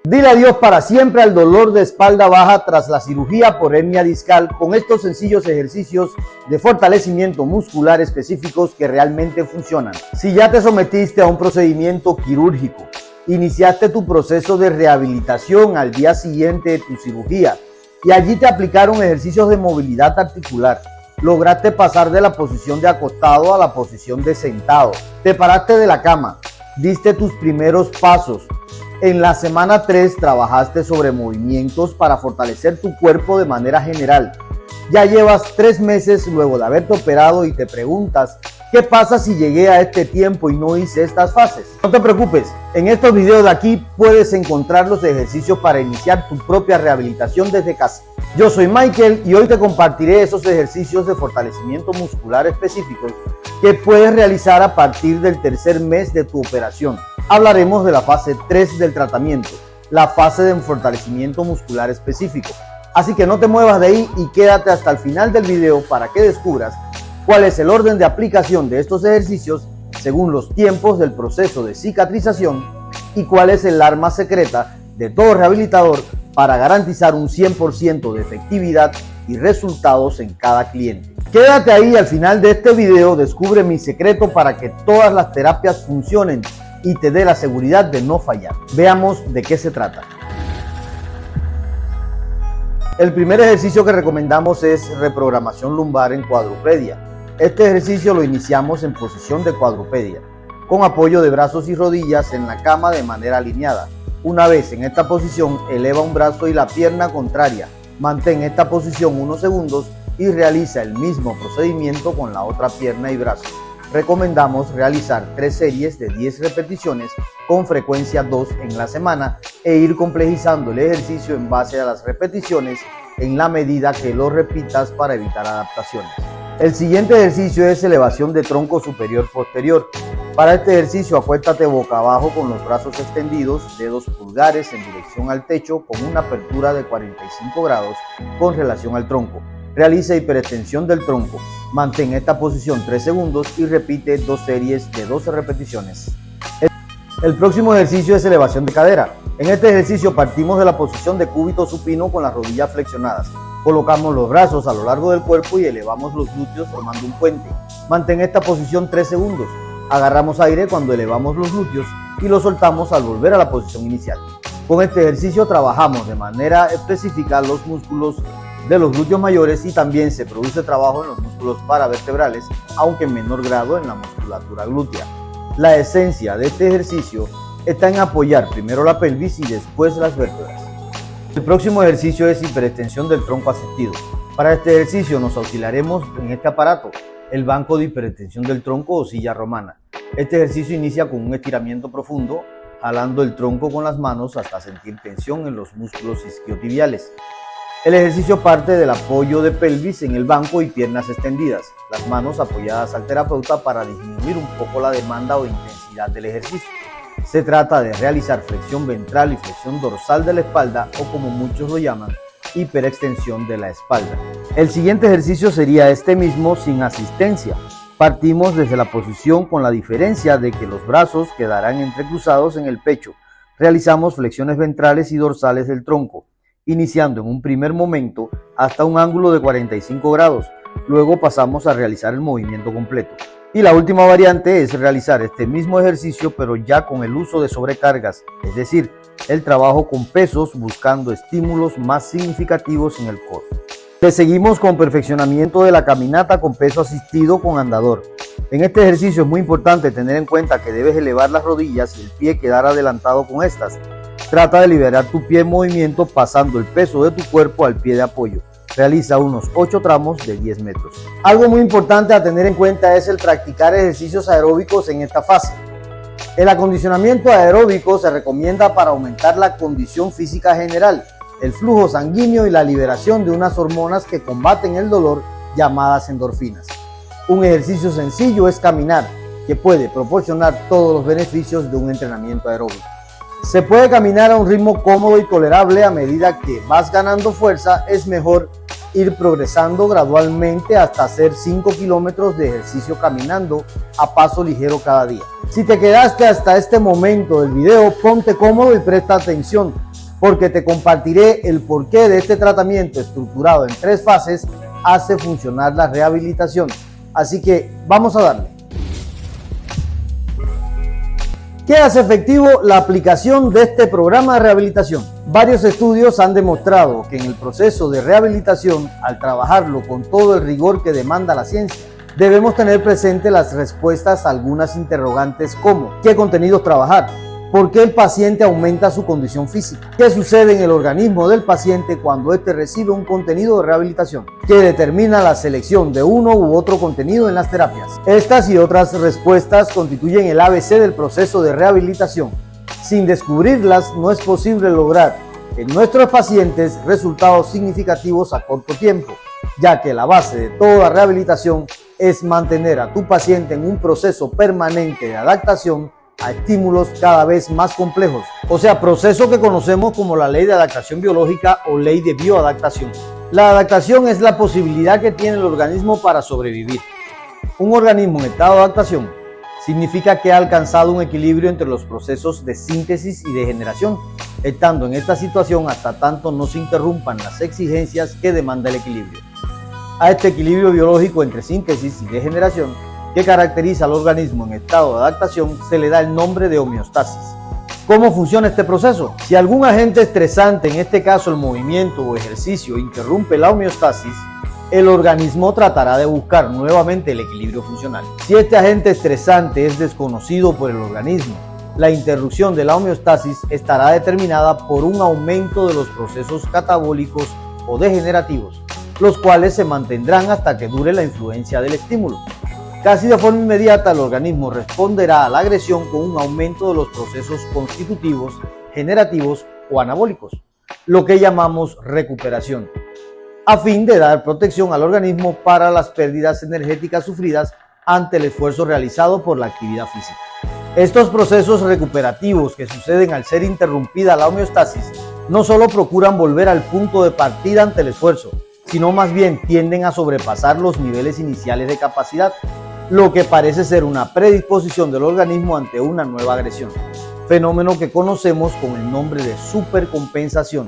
Dile adiós para siempre al dolor de espalda baja tras la cirugía por hernia discal con estos sencillos ejercicios de fortalecimiento muscular específicos que realmente funcionan. Si ya te sometiste a un procedimiento quirúrgico, iniciaste tu proceso de rehabilitación al día siguiente de tu cirugía y allí te aplicaron ejercicios de movilidad articular, lograste pasar de la posición de acostado a la posición de sentado, te paraste de la cama, diste tus primeros pasos. En la semana 3 trabajaste sobre movimientos para fortalecer tu cuerpo de manera general. Ya llevas 3 meses luego de haberte operado y te preguntas, ¿qué pasa si llegué a este tiempo y no hice estas fases? No te preocupes, en estos videos de aquí puedes encontrar los ejercicios para iniciar tu propia rehabilitación desde casa. Yo soy Michael y hoy te compartiré esos ejercicios de fortalecimiento muscular específicos que puedes realizar a partir del tercer mes de tu operación. Hablaremos de la fase 3 del tratamiento, la fase de fortalecimiento muscular específico. Así que no te muevas de ahí y quédate hasta el final del video para que descubras cuál es el orden de aplicación de estos ejercicios según los tiempos del proceso de cicatrización y cuál es el arma secreta de todo rehabilitador para garantizar un 100% de efectividad y resultados en cada cliente. Quédate ahí, al final de este video descubre mi secreto para que todas las terapias funcionen y te dé la seguridad de no fallar. Veamos de qué se trata. El primer ejercicio que recomendamos es reprogramación lumbar en cuadrupedia. Este ejercicio lo iniciamos en posición de cuadrupedia, con apoyo de brazos y rodillas en la cama de manera alineada. Una vez en esta posición, eleva un brazo y la pierna contraria. Mantén esta posición unos segundos y realiza el mismo procedimiento con la otra pierna y brazo. Recomendamos realizar 3 series de 10 repeticiones con frecuencia 2 en la semana e ir complejizando el ejercicio en base a las repeticiones en la medida que lo repitas para evitar adaptaciones. El siguiente ejercicio es elevación de tronco superior posterior. Para este ejercicio acuéstate boca abajo con los brazos extendidos, dedos pulgares en dirección al techo con una apertura de 45 grados con relación al tronco. Realiza hiperextensión del tronco. Mantén esta posición 3 segundos y repite 2 series de 12 repeticiones. El próximo ejercicio es elevación de cadera. En este ejercicio partimos de la posición de cúbito supino con las rodillas flexionadas. Colocamos los brazos a lo largo del cuerpo y elevamos los glúteos formando un puente. Mantén esta posición 3 segundos. Agarramos aire cuando elevamos los glúteos y lo soltamos al volver a la posición inicial. Con este ejercicio trabajamos de manera específica los músculos de los glúteos mayores y también se produce trabajo en los músculos paravertebrales, aunque en menor grado en la musculatura glútea. La esencia de este ejercicio está en apoyar primero la pelvis y después las vértebras. El próximo ejercicio es hiperextensión del tronco asistido. Para este ejercicio nos auxiliaremos en este aparato, el banco de hiperextensión del tronco o silla romana. Este ejercicio inicia con un estiramiento profundo, jalando el tronco con las manos hasta sentir tensión en los músculos isquiotibiales. El ejercicio parte del apoyo de pelvis en el banco y piernas extendidas, las manos apoyadas al terapeuta para disminuir un poco la demanda o intensidad del ejercicio. Se trata de realizar flexión ventral y flexión dorsal de la espalda o, como muchos lo llaman, hiperextensión de la espalda. El siguiente ejercicio sería este mismo sin asistencia. Partimos desde la posición con la diferencia de que los brazos quedarán entrecruzados en el pecho. Realizamos flexiones ventrales y dorsales del tronco, iniciando en un primer momento hasta un ángulo de 45 grados. Luego pasamos a realizar el movimiento completo. Y la última variante es realizar este mismo ejercicio pero ya con el uso de sobrecargas, es decir, el trabajo con pesos buscando estímulos más significativos en el core. Le seguimos con perfeccionamiento de la caminata con peso asistido con andador. En este ejercicio es muy importante tener en cuenta que debes elevar las rodillas y el pie quedar adelantado con estas. Trata de liberar tu pie en movimiento pasando el peso de tu cuerpo al pie de apoyo. Realiza unos 8 tramos de 10 metros. Algo muy importante a tener en cuenta es el practicar ejercicios aeróbicos en esta fase. El acondicionamiento aeróbico se recomienda para aumentar la condición física general, el flujo sanguíneo y la liberación de unas hormonas que combaten el dolor llamadas endorfinas. Un ejercicio sencillo es caminar, que puede proporcionar todos los beneficios de un entrenamiento aeróbico. Se puede caminar a un ritmo cómodo y tolerable. A medida que vas ganando fuerza, es mejor ir progresando gradualmente hasta hacer 5 kilómetros de ejercicio caminando a paso ligero cada día. Si te quedaste hasta este momento del video, ponte cómodo y presta atención, porque te compartiré el porqué de este tratamiento estructurado en 3 fases hace funcionar la rehabilitación. Así que vamos a darle. ¿Qué hace efectivo la aplicación de este programa de rehabilitación? Varios estudios han demostrado que en el proceso de rehabilitación, al trabajarlo con todo el rigor que demanda la ciencia, debemos tener presente las respuestas a algunas interrogantes como: ¿qué contenidos trabajar? ¿Por qué el paciente aumenta su condición física? ¿Qué sucede en el organismo del paciente cuando éste recibe un contenido de rehabilitación? ¿Qué determina la selección de uno u otro contenido en las terapias? Estas y otras respuestas constituyen el ABC del proceso de rehabilitación. Sin descubrirlas, no es posible lograr en nuestros pacientes resultados significativos a corto tiempo, ya que la base de toda rehabilitación es mantener a tu paciente en un proceso permanente de adaptación a estímulos cada vez más complejos, o sea, proceso que conocemos como la ley de adaptación biológica o ley de bioadaptación. La adaptación es la posibilidad que tiene el organismo para sobrevivir. Un organismo en estado de adaptación significa que ha alcanzado un equilibrio entre los procesos de síntesis y de generación, estando en esta situación hasta tanto no se interrumpan las exigencias que demanda el equilibrio. A este equilibrio biológico entre síntesis y degeneración que caracteriza al organismo en estado de adaptación se le da el nombre de homeostasis. ¿Cómo funciona este proceso? Si algún agente estresante, en este caso el movimiento o ejercicio, interrumpe la homeostasis, el organismo tratará de buscar nuevamente el equilibrio funcional. Si este agente estresante es desconocido por el organismo, la interrupción de la homeostasis estará determinada por un aumento de los procesos catabólicos o degenerativos, los cuales se mantendrán hasta que dure la influencia del estímulo. Casi de forma inmediata, el organismo responderá a la agresión con un aumento de los procesos constitutivos, generativos o anabólicos, lo que llamamos recuperación, a fin de dar protección al organismo para las pérdidas energéticas sufridas ante el esfuerzo realizado por la actividad física. Estos procesos recuperativos que suceden al ser interrumpida la homeostasis no solo procuran volver al punto de partida ante el esfuerzo, sino más bien tienden a sobrepasar los niveles iniciales de capacidad, lo que parece ser una predisposición del organismo ante una nueva agresión, fenómeno que conocemos con el nombre de supercompensación.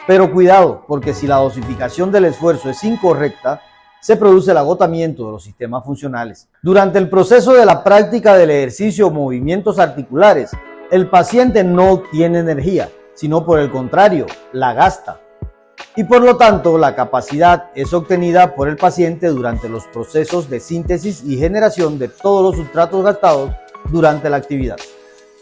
Pero cuidado, porque si la dosificación del esfuerzo es incorrecta, se produce el agotamiento de los sistemas funcionales. Durante el proceso de la práctica del ejercicio o movimientos articulares, el paciente no tiene energía, sino por el contrario, la gasta. Y por lo tanto, la capacidad es obtenida por el paciente durante los procesos de síntesis y generación de todos los sustratos gastados durante la actividad.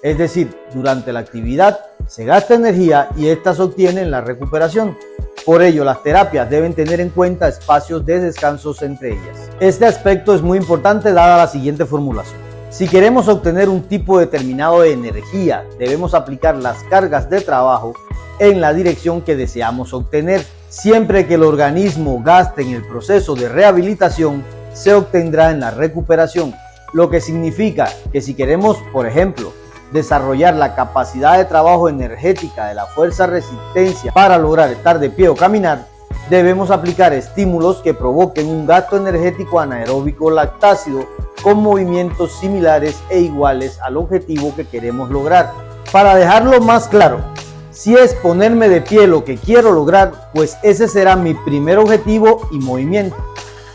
Es decir, durante la actividad se gasta energía y ésta se obtiene en la recuperación. Por ello, las terapias deben tener en cuenta espacios de descansos entre ellas. Este aspecto es muy importante dada la siguiente formulación. Si queremos obtener un tipo determinado de energía, debemos aplicar las cargas de trabajo en la dirección que deseamos obtener. Siempre que el organismo gaste en el proceso de rehabilitación, se obtendrá en la recuperación, lo que significa que si queremos, por ejemplo, desarrollar la capacidad de trabajo energética de la fuerza resistencia para lograr estar de pie o caminar, debemos aplicar estímulos que provoquen un gasto energético anaeróbico lactácido con movimientos similares e iguales al objetivo que queremos lograr. Para dejarlo más claro, si es ponerme de pie lo que quiero lograr, pues ese será mi primer objetivo y movimiento.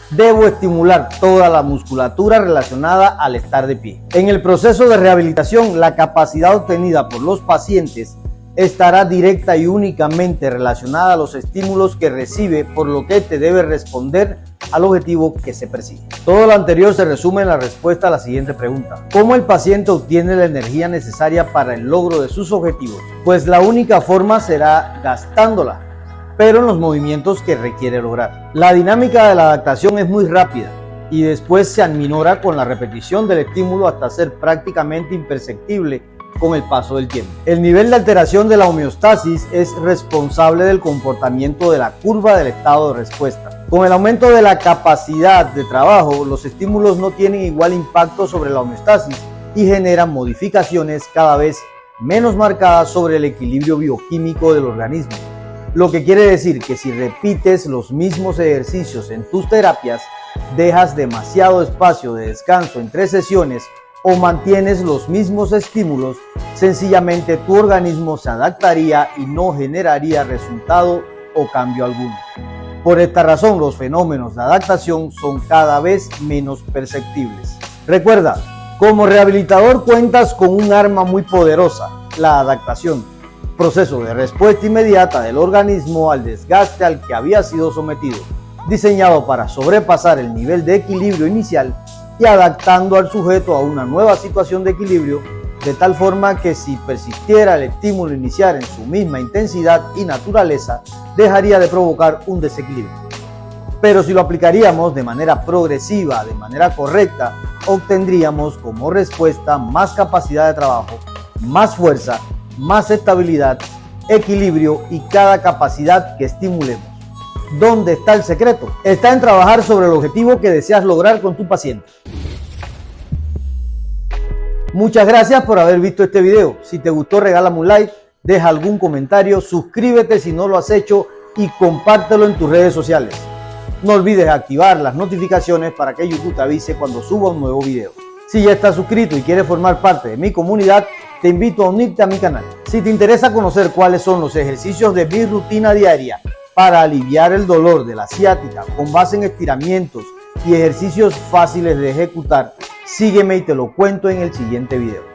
Debo estimular toda la musculatura relacionada al estar de pie. En el proceso de rehabilitación, la capacidad obtenida por los pacientes estará directa y únicamente relacionada a los estímulos que recibe, por lo que éste debe responder al objetivo que se persigue. Todo lo anterior se resume en la respuesta a la siguiente pregunta: ¿cómo el paciente obtiene la energía necesaria para el logro de sus objetivos? Pues la única forma será gastándola, pero en los movimientos que requiere lograr. La dinámica de la adaptación es muy rápida y después se aminora con la repetición del estímulo hasta ser prácticamente imperceptible con el paso del tiempo. El nivel de alteración de la homeostasis es responsable del comportamiento de la curva del estado de respuesta. Con el aumento de la capacidad de trabajo, los estímulos no tienen igual impacto sobre la homeostasis y generan modificaciones cada vez menos marcadas sobre el equilibrio bioquímico del organismo. Lo que quiere decir que si repites los mismos ejercicios en tus terapias, dejas demasiado espacio de descanso entre sesiones o mantienes los mismos estímulos, sencillamente tu organismo se adaptaría y no generaría resultado o cambio alguno. Por esta razón, los fenómenos de adaptación son cada vez menos perceptibles. Recuerda, como rehabilitador cuentas con un arma muy poderosa, la adaptación, proceso de respuesta inmediata del organismo al desgaste al que había sido sometido, diseñado para sobrepasar el nivel de equilibrio inicial y adaptando al sujeto a una nueva situación de equilibrio, de tal forma que si persistiera el estímulo inicial en su misma intensidad y naturaleza, dejaría de provocar un desequilibrio. Pero si lo aplicaríamos de manera progresiva, de manera correcta, obtendríamos como respuesta más capacidad de trabajo, más fuerza, más estabilidad, equilibrio y cada capacidad que estimulemos. ¿Dónde está el secreto? Está en trabajar sobre el objetivo que deseas lograr con tu paciente. Muchas gracias por haber visto este video. Si te gustó, regálame un like, deja algún comentario, suscríbete si no lo has hecho y compártelo en tus redes sociales. No olvides activar las notificaciones para que YouTube te avise cuando suba un nuevo video. Si ya estás suscrito y quieres formar parte de mi comunidad, te invito a unirte a mi canal. Si te interesa conocer cuáles son los ejercicios de mi rutina diaria para aliviar el dolor de la ciática con base en estiramientos y ejercicios fáciles de ejecutar, sígueme y te lo cuento en el siguiente video.